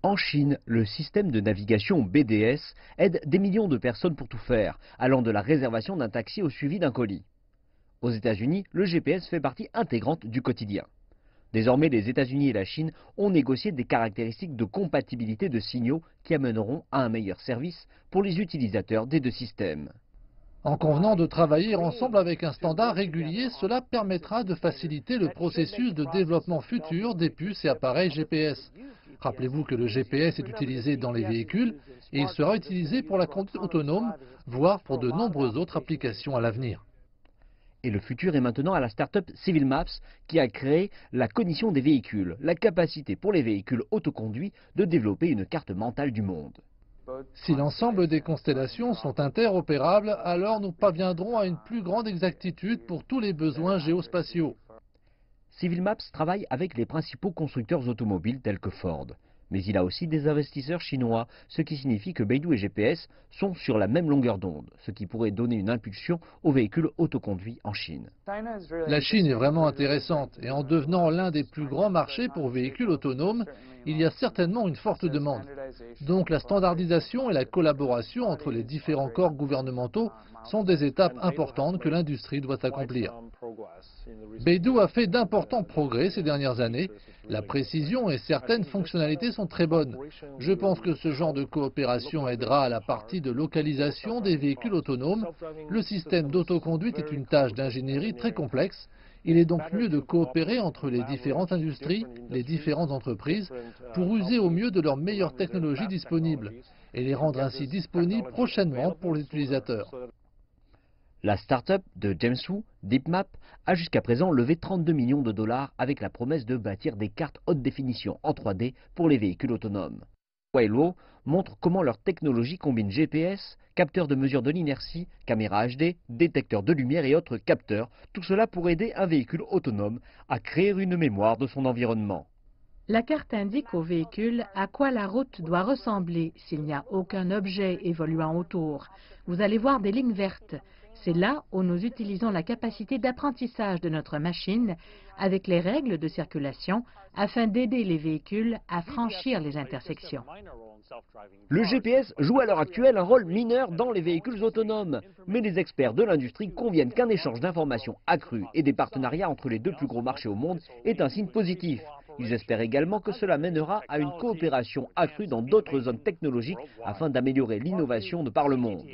En Chine, le système de navigation BDS aide des millions de personnes pour tout faire, allant de la réservation d'un taxi au suivi d'un colis. Aux États-Unis, le GPS fait partie intégrante du quotidien. Désormais, les États-Unis et la Chine ont négocié des caractéristiques de compatibilité de signaux qui amèneront à un meilleur service pour les utilisateurs des deux systèmes. En convenant de travailler ensemble avec un standard régulier, cela permettra de faciliter le processus de développement futur des puces et appareils GPS. Rappelez-vous que le GPS est utilisé dans les véhicules et il sera utilisé pour la conduite autonome, voire pour de nombreuses autres applications à l'avenir. Et le futur est maintenant à la start-up Civil Maps qui a créé la cognition des véhicules, la capacité pour les véhicules autoconduits de développer une carte mentale du monde. Si l'ensemble des constellations sont interopérables, alors nous parviendrons à une plus grande exactitude pour tous les besoins géospatiaux. Civil Maps travaille avec les principaux constructeurs automobiles tels que Ford. Mais il a aussi des investisseurs chinois, ce qui signifie que Beidou et GPS sont sur la même longueur d'onde, ce qui pourrait donner une impulsion aux véhicules autoconduits en Chine. La Chine est vraiment intéressante et en devenant l'un des plus grands marchés pour véhicules autonomes, il y a certainement une forte demande. Donc la standardisation et la collaboration entre les différents corps gouvernementaux sont des étapes importantes que l'industrie doit accomplir. Beidou a fait d'importants progrès ces dernières années. La précision et certaines fonctionnalités sont très bonnes. Je pense que ce genre de coopération aidera à la partie de localisation des véhicules autonomes. Le système d'autoconduite est une tâche d'ingénierie très complexe. Il est donc mieux de coopérer entre les différentes industries, les différentes entreprises, pour user au mieux de leurs meilleures technologies disponibles et les rendre ainsi disponibles prochainement pour les utilisateurs. La start-up de James Wu, DeepMap, a jusqu'à présent levé 32 millions de dollars avec la promesse de bâtir des cartes haute définition en 3D pour les véhicules autonomes. Waylo montre comment leur technologie combine GPS, capteurs de mesure de l'inertie, caméra HD, détecteurs de lumière et autres capteurs, tout cela pour aider un véhicule autonome à créer une mémoire de son environnement. La carte indique au véhicule à quoi la route doit ressembler s'il n'y a aucun objet évoluant autour. Vous allez voir des lignes vertes. C'est là où nous utilisons la capacité d'apprentissage de notre machine avec les règles de circulation afin d'aider les véhicules à franchir les intersections. Le GPS joue à l'heure actuelle un rôle mineur dans les véhicules autonomes, mais les experts de l'industrie conviennent qu'un échange d'informations accru et des partenariats entre les deux plus gros marchés au monde est un signe positif. Ils espèrent également que cela mènera à une coopération accrue dans d'autres zones technologiques afin d'améliorer l'innovation de par le monde.